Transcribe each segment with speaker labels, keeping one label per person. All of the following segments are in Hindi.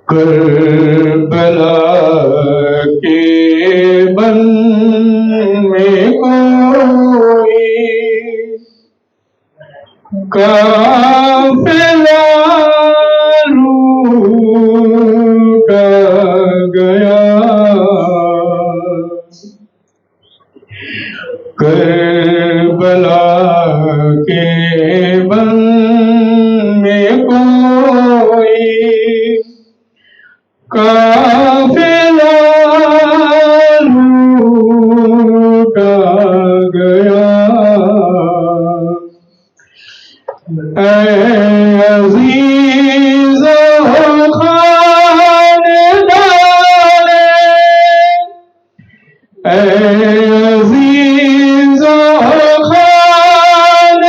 Speaker 1: करबला के बन में कोई काफिला रूठ गया। करबला के बन में कोई काफिला रूठ गया। ऐ अज़ीज़ो खानदाने, ऐ अज़ीज़ो खानदाने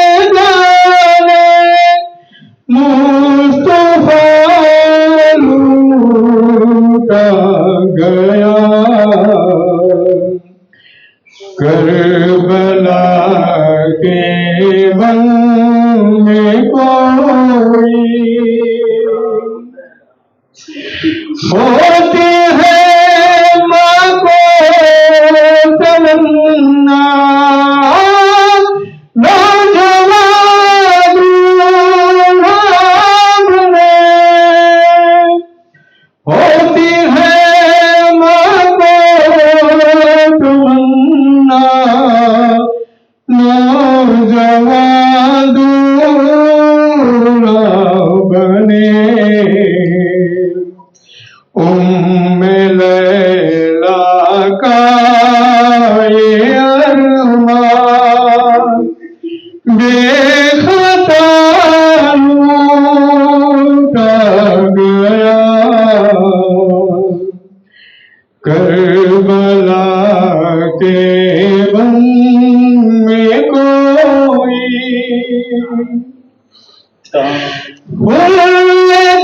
Speaker 1: मुस्तफ़ा लूटा गया। करबला के बन में कोई होती है माँ को तमन्ना, नौजवान में होती है माँ को तमन्ना, नौजवान दूल्हा बने। उम्मे लैला का ये अरमान बेखता लूटा गया। करबला के बन में कोई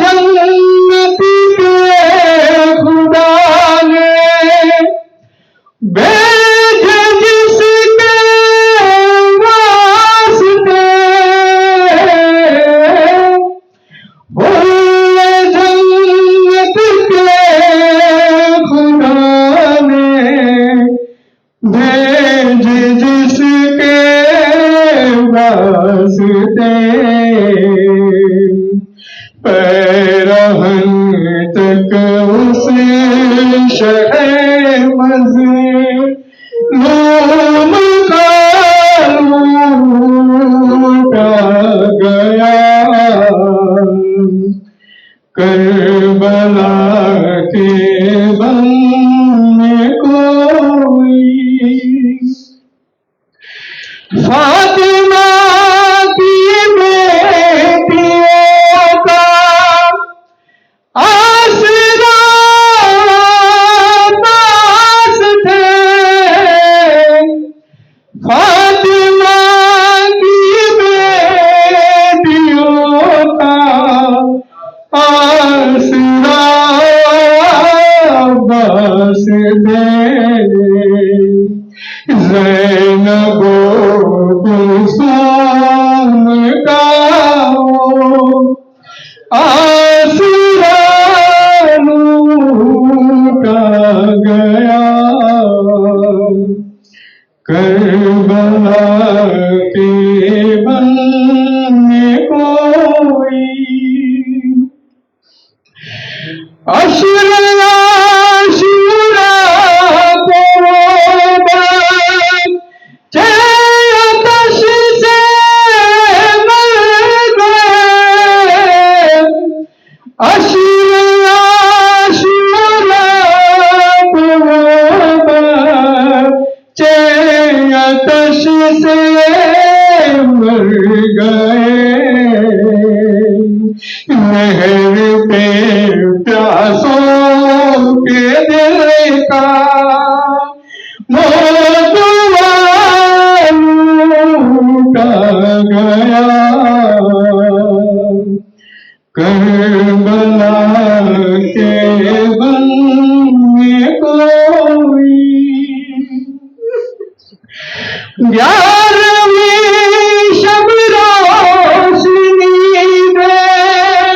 Speaker 1: जन्नत के खुदा ने भेजे जिसके वास्ते, जन्नत के खुदा ने भेजे जिसके वास्ते, पैरहन तक उसे शहर मज़लूम का लूटा गया। करबला के बन में कोई फातिमा की बेटियों का आसरा पास थे। फातिमा की बेटियों का आसरा पास थे। ज़ैनबो कुलसूम का आसरा लूटा गया। करबला के बन में कोई अशरा नहर पे प्यासों के दिल का मोतवा लूटा गया। करबला के बन में कोई 11वीं शब रोशनी में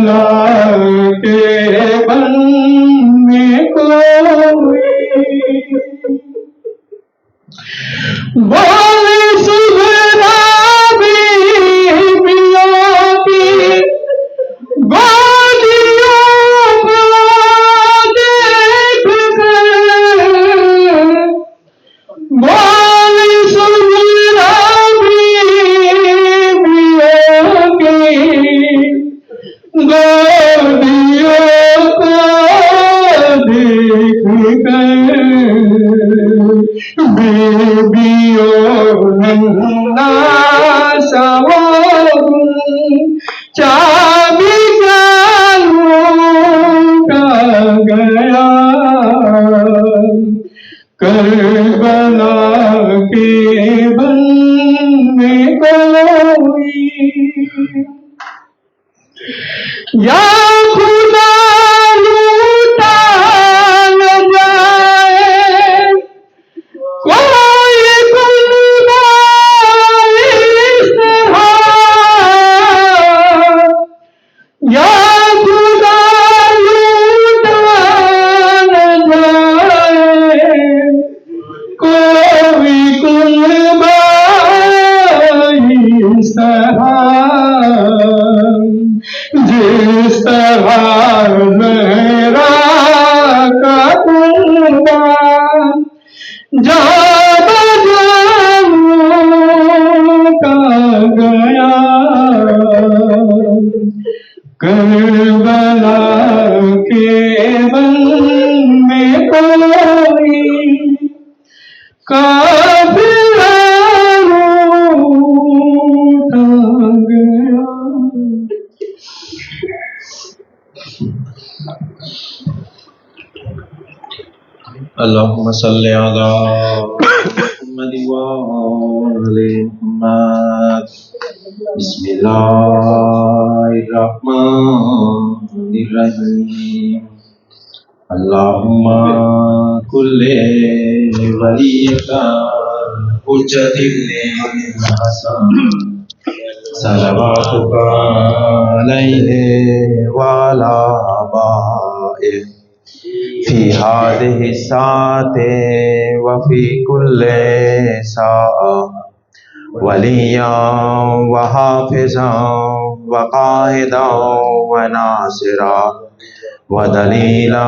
Speaker 1: करबला के बन में कोई बोले सुभरा बीबियों की गोदियों को देख कर बोले सुभरा बीबियों की गोदियों को देख कर बेबियों नन्ना सवार चाबी का गया करबला के बन में कोई या खुदा लूटा न जाए कोई कुर्बान इस तरह या खुदा लूटा न जाए कोई कुर्बान इस तरह जिस तरह मेरा का कुर्बान जादा जानू का गया करबला के बन में कोई काफिला उठा गया।
Speaker 2: अल्लाहुम्मा सल्ली अला मुहम्मद व आले मुहम्मद। बिस्मिल्लाहिर्रहमानिर्रहीम। अल्लाहुम्मा कुल्ले वलियका हुज्जतिल हसन सलवातुका अलैहि वाला बाए फी हादिहि साते व फी कुल्ले साअ वलिया व हाफिज़ा व काहिदा व नासिरा व दलीला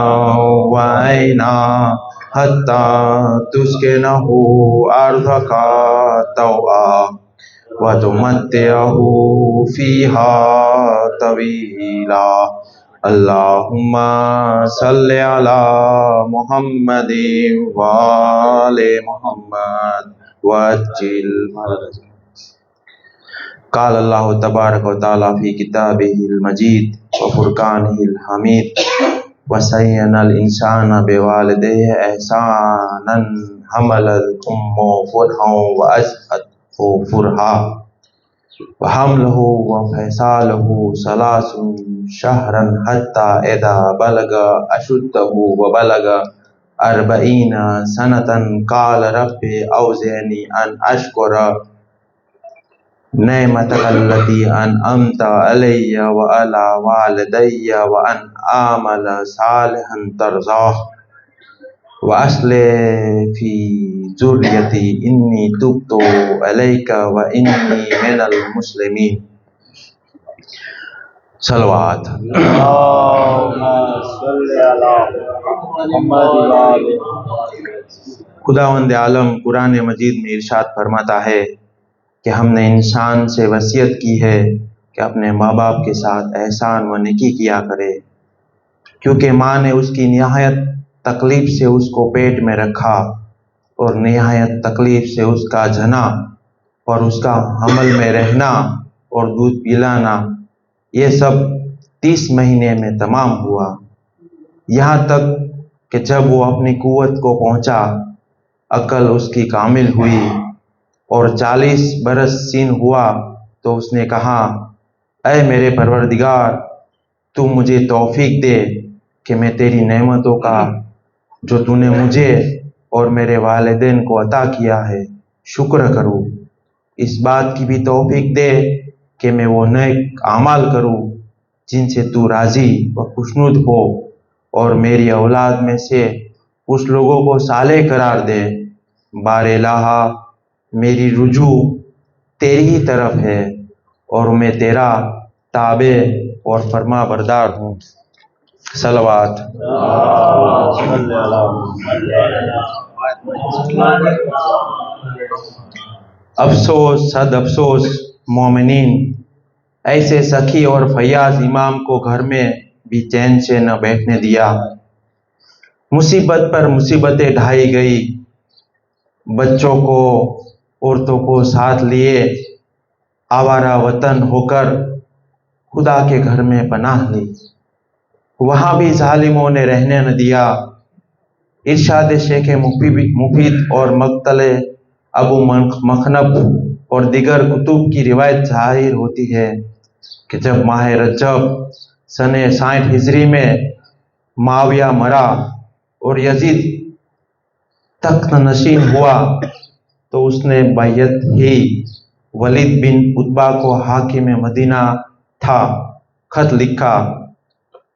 Speaker 2: व ऐना हत्ता तुस्किनहु अर्दका तौआ व तुमत्तिअहु फीहा तवीला। अल्लाहुम्मा सल्ली अला मुहम्मदिन व आले मुहम्मद वअज्जिल फरज। काल अल्लाहु तबारक व तआला फी किताबिहिल मजीद व फुरकानिहिल हमीद व सय्यनल इंसान बिवालिदैहि एहसानन हमलल उम्मु फुरहा व अज़अतहु फुरहा व हमलहु व फैसालहु सलासुन शहरन हत्ता इदा बलगा अशुद्धहु व बलगा अर्बईना सनतन काल रब्बि औज़िअनी अन अश्कुरा नेमतकल्लती अनअमता अलैया व अला वालिदैया व अन आमला सालिहन तरज़ाह व अस्लिह फी ज़ुर्रियती इन्नी तुब्तु अलैका व इन्नी मिनल मुस्लिमीन। सलवात। खुदावंद आलम कुरान मजीद में इरशाद फरमाता है कि हमने इंसान से वसीयत की है कि अपने माँ बाप के साथ एहसान व नेकी किया करे, क्योंकि माँ ने उसकी निहायत तकलीफ से उसको पेट में रखा और निहायत तकलीफ से उसका जना और उसका हमल में रहना और दूध पिलाना, ये सब 30 महीने में तमाम हुआ। यहाँ तक कि जब वो अपनी कुव्वत को पहुँचा, अकल उसकी कामिल हुई और 40 बरस सीन हुआ, तो उसने कहा, ऐ मेरे परवरदिगार, तू मुझे तौफीक दे कि मैं तेरी नेमतों का जो तूने मुझे और मेरे वालिदैन को अता किया है शुक्र करूँ। इस बात की भी तौफीक दे कि मैं वो नेक आमाल करूँ जिनसे तू राजी व खुशनुद हो, और मेरी औलाद में से कुछ लोगों को साले करार दे। बारे इलाहा, मेरी रुजू तेरी ही तरफ है और मैं तेरा ताबे और फरमा बरदार हूँ। सलवात। अफसोस, सद अफसोस मोमिनीन, ऐसे सखी और फैयाज इमाम को घर में भी चैन से न बैठने दिया। मुसीबत पर मुसीबतें ढाई गई, बच्चों को औरतों को साथ लिए आवारा वतन होकर खुदा के घर में पनाह ली। वहां भी जालिमों ने रहने न दिया। इरशाद शेख मुफीद और मक्तले अबू मखनब और दिगर कुतुब की रिवायत जाहिर होती है कि जब माह रजब सने 60 हिजरी में माविया मरा और यजीद तख्त नशीन हुआ, तो उसने बैयत ही वलीद बिन उतबा को हाकिम मदीना था खत लिखा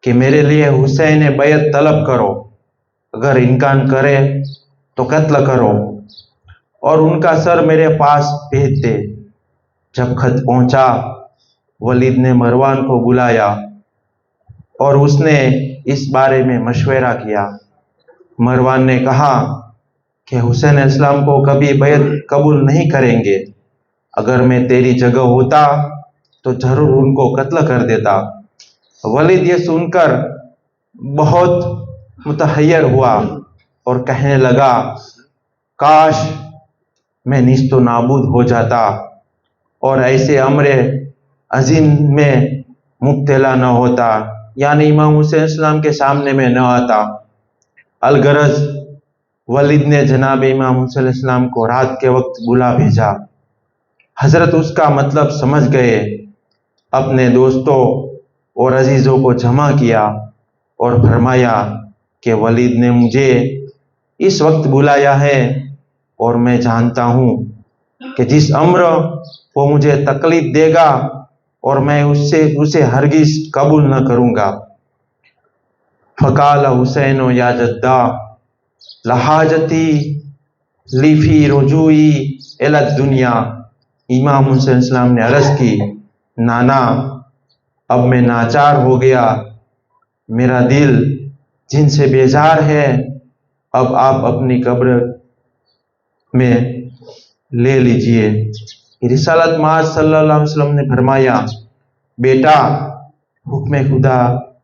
Speaker 2: कि मेरे लिए हुसैन बैयत तलब करो, अगर इनकार करे तो कत्ल करो और उनका सर मेरे पास भेज दे। जब खत पहुंचा, वलीद ने मरवान को बुलाया और उसने इस बारे में मशवरा किया। मरवान ने कहा कि हुसैन इस्लाम को कभी बैयत कबूल नहीं करेंगे। अगर मैं तेरी जगह होता तो जरूर उनको कत्ल कर देता। वलीद ये सुनकर बहुत मुतहय्यर हुआ और कहने लगा, काश मैं निस्तो नाबूद हो जाता और ऐसे अमरे अजीम में मुब्तला न होता, यानी इमाम हुसैन इस्लाम के सामने में न आता। अलगरज वलीद ने जनाब इमाम हुसैन इस्लाम को रात के वक्त बुला भेजा। हजरत उसका मतलब समझ गए, अपने दोस्तों और अजीजों को जमा किया और फरमाया कि वलीद ने मुझे इस वक्त बुलाया है और मैं जानता हूं कि जिस अम्र वो मुझे तकलीफ देगा और मैं उसे हरगिज कबूल न करूंगा। फ़काल हुसैन या जद्दा लहाजती लीफी रुजुई इला दुनिया। इमाम हुसैन इस्लाम ने अर्ज की, नाना अब मैं नाचार हो गया, मेरा दिल जिनसे बेजार है, अब आप अपनी कब्र में ले लीजिए। रिसालत माज सल्लल्लाहु अलैहि वसल्लम ने फरमाया, बेटा हुक्म खुदा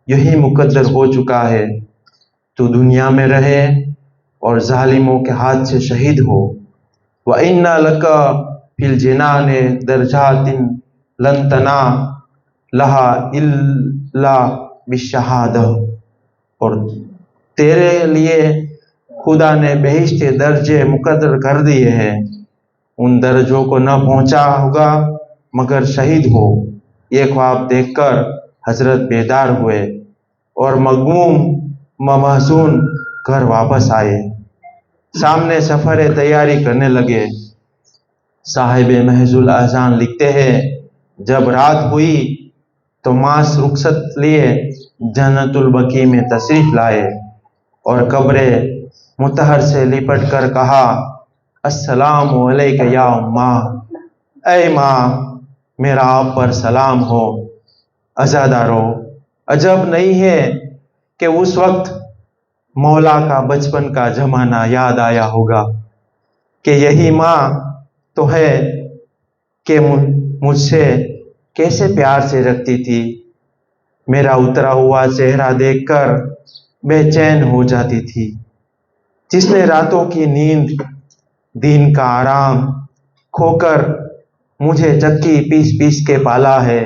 Speaker 2: यही मुकद्दर हो चुका है, तू दुनिया में रहे और जालिमों के हाथ से शहीद हो। व इन्ना लका फिल जिनाने दरजातिन लन तना लहा इल्ला बिशहादा, और तेरे लिए खुदा ने बेहिश्त दर्जे मुकद्दर कर दिए हैं, उन दर्जों को न पहुंचा होगा मगर शहीद हो। ये ख्वाब देखकर हजरत बेदार हुए और मगमूम महसून घर वापस आए। सामने सफर तैयारी करने लगे। साहिब महजुल अहजान लिखते हैं, जब रात हुई तो मास रुखसत लिए जन्नतुल बकी में तशरीफ लाए और कब्रे मुतहर से लिपट कर कहा, अस्सलामु अलैका या उम्मा, ऐ माँ मेरा आप पर सलाम हो। अज़ादारो, अजब नहीं है कि उस वक्त मौला का बचपन का जमाना याद आया होगा कि यही माँ तो है कि मुझसे कैसे प्यार से रखती थी। मेरा उतरा हुआ चेहरा देखकर बेचैन हो जाती थी। जिसने रातों की नींद दिन का आराम खोकर मुझे चक्की पीस पीस के पाला है।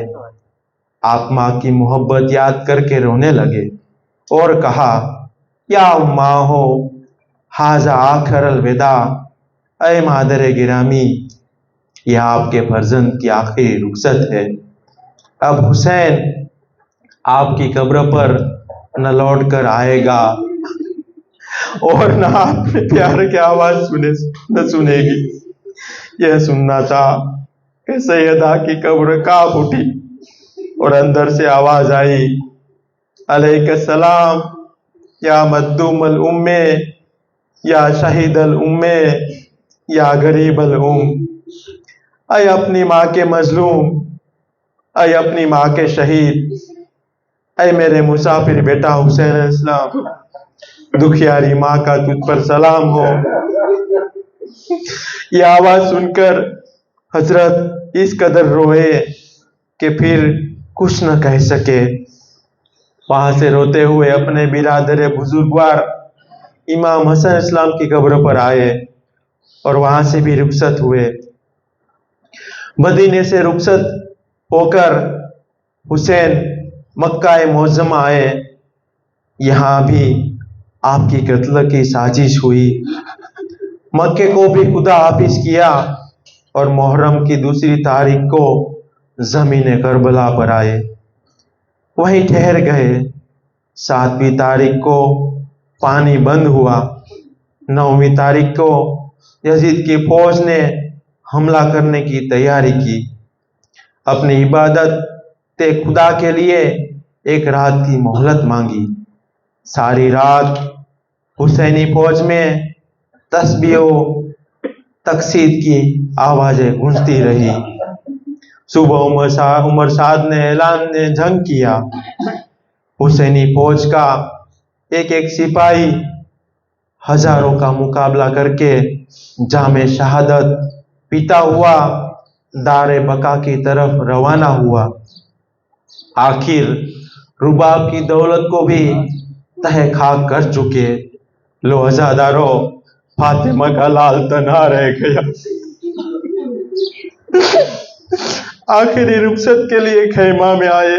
Speaker 2: आप माँ की मोहब्बत याद करके रोने लगे और कहा, या उम्मा हो हाजा आखिर अलविदा, ऐ मादर गिरामी यह आपके फर्जंद की आखिरी रुखसत है। अब हुसैन आपकी कब्र पर न लौट कर आएगा और न आपने प्यार की आवाज न सुनेगी। यह सुनना था कि सैयदा की कब्र कांप उठी। और अंदर से आवाज आई, अलैहिस्सलाम या मद्दूमल उम्मे, या शहीदल उम्मे, या गरीबल अय अपनी माँ के मजलूम, अय अपनी माँ के शहीद, अय मेरे मुसाफिर बेटा हुसैन इस्लाम, दुखियारी माँ का तुझ पर सलाम हो। यह आवाज सुनकर हजरत इस कदर रोए कि फिर कुछ न कह सके। वहां से रोते हुए अपने बिरादर बुजुर्गवार इमाम हसन इस्लाम की कब्र पर आए और वहां से भी रुखसत हुए। मदीने से रुखसत होकर हुसैन मक्का मुअज़्ज़मा आए। यहाँ भी आपकी कत्ल की साजिश हुई। मक्के को भी खुदा हाफिज किया और मुहर्रम की दूसरी तारीख को जमीन करबला पर आए, वहीं ठहर गए। 7वीं तारीख को पानी बंद हुआ। 9वीं तारीख को यजीद की फौज ने हमला करने की तैयारी की। अपनी इबादत ते खुदा के लिए एक रात की मोहलत मांगी। सारी रात हुसैनी फौज में तस्बीह तकसीद की आवाजें गूंजती रही। सुबह उमर साद ने ऐलान ने जंग किया। हुसैनी फौज का एक एक सिपाही हजारों का मुकाबला करके जामे शहादत पीता हुआ दारे बका की तरफ रवाना हुआ। आखिर रुबाब की दौलत को भी तहे खाक कर चुके। लो अज़ादारो, फातिमा का लाल तन्हा रह गया। आखिरी रुखसत के लिए खैमा में आए।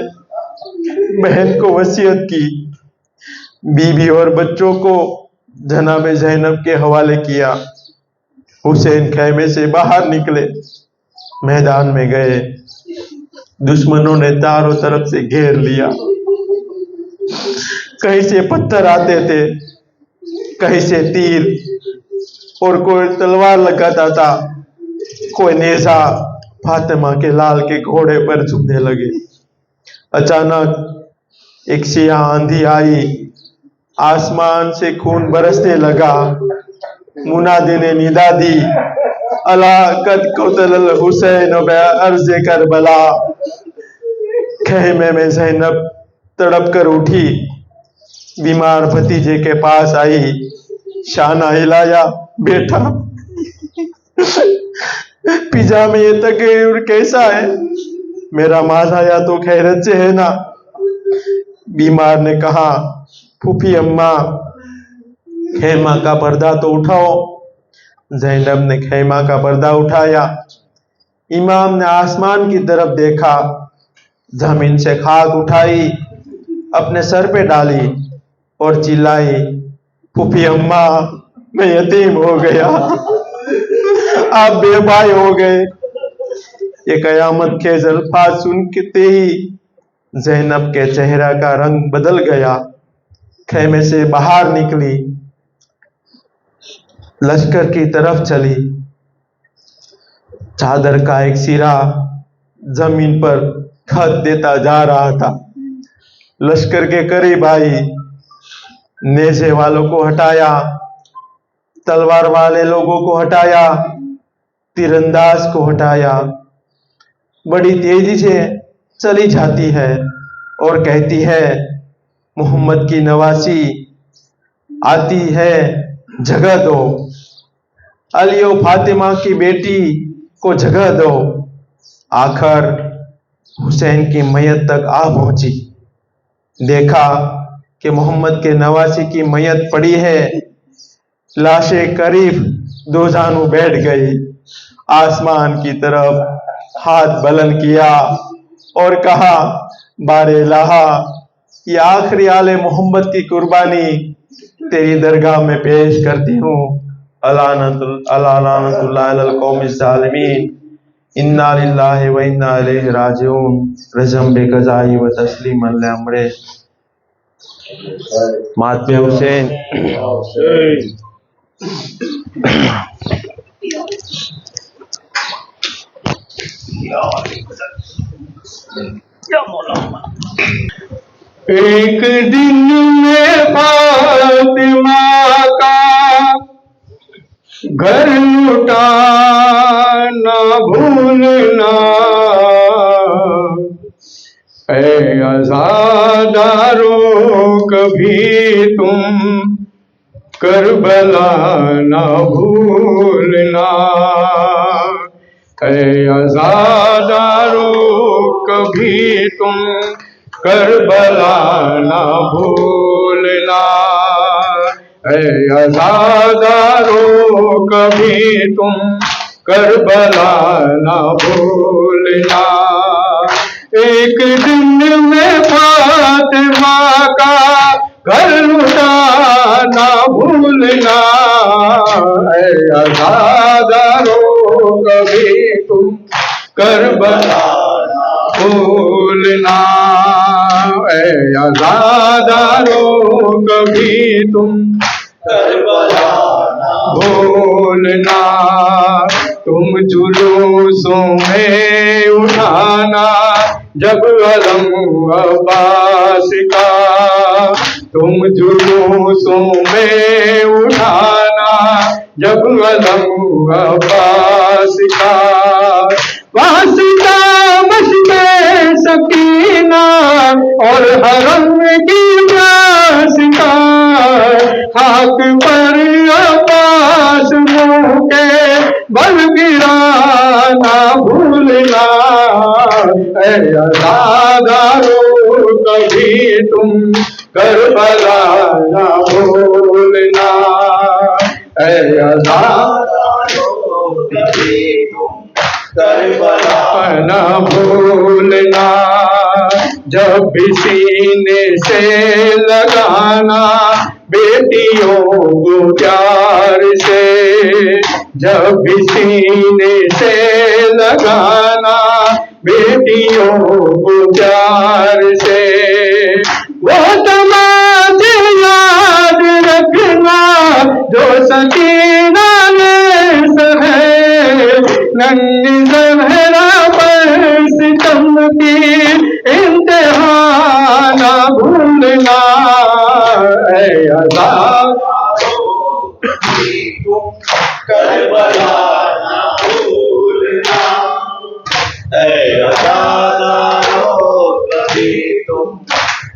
Speaker 2: बहन को वसीयत की, बीवी और बच्चों को जनाब ज़ैनब के हवाले किया। हुसैन खैमे से बाहर निकले, मैदान में गए। दुश्मनों ने चारों तरफ से घेर लिया। कहीं से पत्थर आते थे, कहीं से तीर, और कोई तलवार लगाता था, कोई नेज़ा फातिमा के लाल के घोड़े पर झुकने लगे। अचानक एक सियाह आंधी आई, आसमान से खून बरसने लगा। मुनादी ने निदा दी, अला कद क़ुतिल हुसैन अर्ज़ करबला। खेमे में ज़ैनब तड़प कर उठी, बीमार भतीजे के पास आई, शाना हिलाया, बेटा पिजामे ये तगैयुर कैसा है? मेरा माज़ाया तो खैरत से है ना? बीमार ने कहा, फूफी अम्मा खेमा का पर्दा तो उठाओ। ज़ैनब ने खेमा का पर्दा उठाया। इमाम ने आसमान की तरफ देखा, जमीन से खाक उठाई, अपने सर पे डाली और चिल्लाई, फूफी अम्मा मैं यतीम हो गया, आप बेभाई हो गए। ये कयामत के अल्फाज सुनते ही ज़ैनब के चेहरा का रंग बदल गया। खेमे से बाहर निकली, लश्कर की तरफ चली। चादर का एक सिरा जमीन पर खत देता जा रहा था। लश्कर के करीब आई, नेज़े वालों को हटाया, तलवार वाले लोगों को हटाया, तीरंदाज को हटाया। बड़ी तेजी से चली जाती है और कहती है, मोहम्मद की नवासी आती है, जगह दो। अली और फातिमा की बेटी को जगह दो। आखिर हुसैन की मैयत तक आ पहुंची। देखा कि मोहम्मद के नवासी की मैयत पड़ी है। लाशें करीब दो जानू बैठ गई। आसमान की तरफ हाथ बुलंद किया और कहा, बारे लाहा, ये आखिरी आले मोहम्मद की कुर्बानी तेरी दरगाह में पेश करती हूँ। अलानतुल्लाह अलल कौमिज़ ज़ालिमीन, इन्ना लिल्लाहि व इन्ना इलैहि राजिऊन, रज़म बे क़ज़ाई व तस्लीमन ले अम्रे। मातमे हुसैन। या मौला।
Speaker 1: एक दिन में फातिमा का घर लुटाना भूलना, ऐ अज़ादारों कभी तुम करबला ना भूलना, ऐ अज़ादारों कभी तुम करबला ना भूलना, ऐ अज़ादारों कभी तुम करबला ना भूलना। एक दिन में फातिमा का घर लुटाना भूलना, ऐ अज़ादारों कभी तुम करबला ना भूलना, ऐ अज़ादारों कभी तुम करबला ना भूलना। तुम जुलूसों में उठाना जब अलम अब्बास का, तुम जुलूसों में उठाना जब अलम अब्बास का, वासिता मस्ते सकीना और हरम की वासिता, हाथ पर अब्बास मुँह के बल गिराना भूलना, ऐ अज़ादारों कभी तुम करबला ना भूलना, ऐ अज़ादारों कभी तुम करबला ना भूलना। जब भी सीने से लगाना बेटियों को प्यार से, जब भी सीने से लगाना बेटियों को प्यार से, वो तमाचे याद रखना जो सकीना ने सहे, नन्ही ज़हरा पर सितम की इंतहा ना भूलना, ऐ अज़ादारों कभी तुम करबला ना भूलना, ऐ अज़ादारों कभी तुम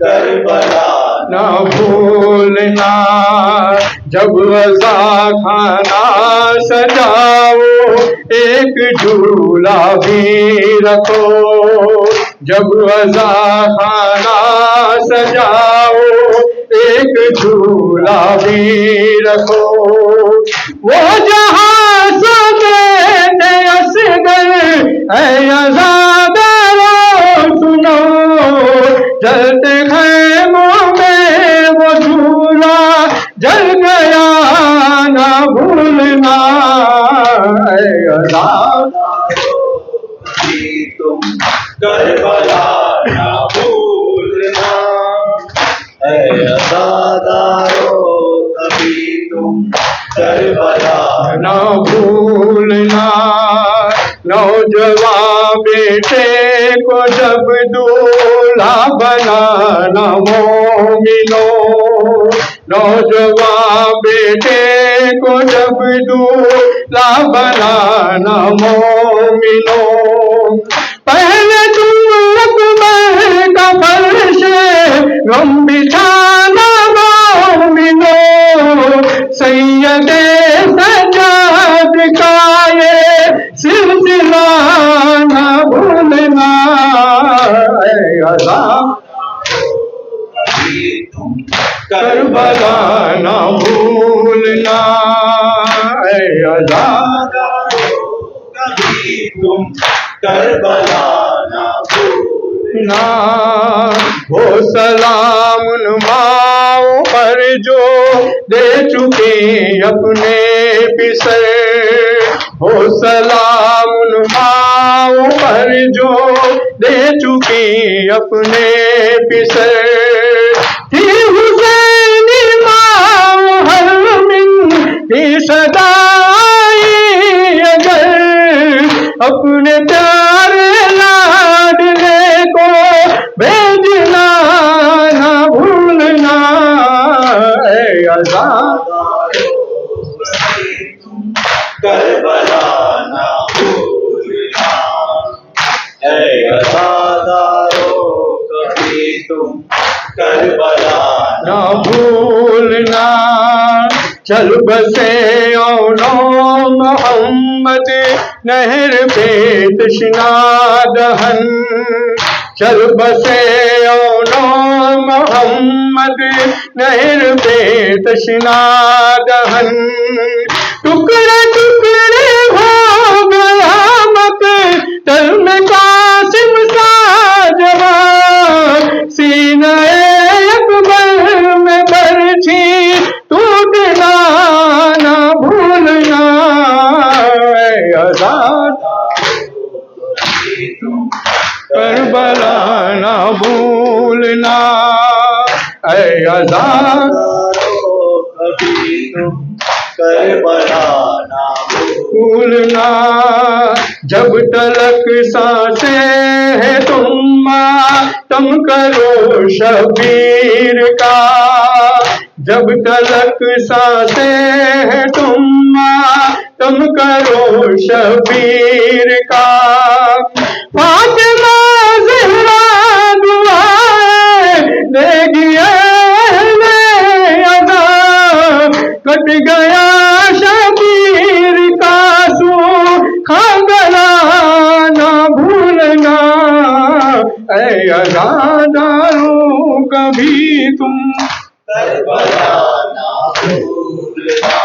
Speaker 1: करबला ना भूलना। जब रज़ा खाना सजाओ एक झूला भी रखो, जब रज़ा खाना सजाओ एक झूला भी रखो, वो जहाँ समेटे असगर, ऐ अज़ादारों सुनो, जलते खैमों में वो झूला जल गया ना भूलना, ऐ अज़ादारों कभी तुम करबला ना भूलना, ऐ अज़ादारों कभी तुम करबला ना भूलना। नौजवान बेटे को जब दूल्हा बनाना मोमिनों, नौजवान बेटे को जब दूल्हा बनाना मोमिनों, पहले तुम अकबर का फर्श गम बिछाना मोमिनों, सैयदे सज्जाद का ये सिलसिला ना भूलना, ऐ अज़ादारों कभी तुम करबला ना भूलना, ऐ अज़ादारों कभी तुम करबला ना भूलना। वो सलाम उन माओं पर जो दे चुके अपने पिसर, हो सलाम उन माओं पर जो दे चुकी अपने पिसर, थी हुसैनी माओ हर मिन की सदाई अगर, अपने प्यारे लाडले को भेजना ना करबला ना भूलना। ऐ अज़ादारो कभी तुम करबला ना भूलना। चल बसे औनो मोहम्मद नहर पे तशना दहन। चल बसे औनो मोहम्मद नहर पे तशना दहन। टुकड़े टुकड़े हो गया मत तल में कासिम सा जवान। सीने अकबर में बरछी टूटना ना भूलना। करबला ना भूलना। ऐ अज़ादारो कभी तुम करबला ना भूलना। जब तलक सांसें है तुम मातम करो शबीर का। जब तलक सांसें है तुम मातम करो शबीर का। फातिमा ज़हरा दुआएं देगी अहले अज़ा। कट गया शबीर का सूखा गला ना भूलना। ऐ अज़ादारो कभी तुम करबला ना भूलना।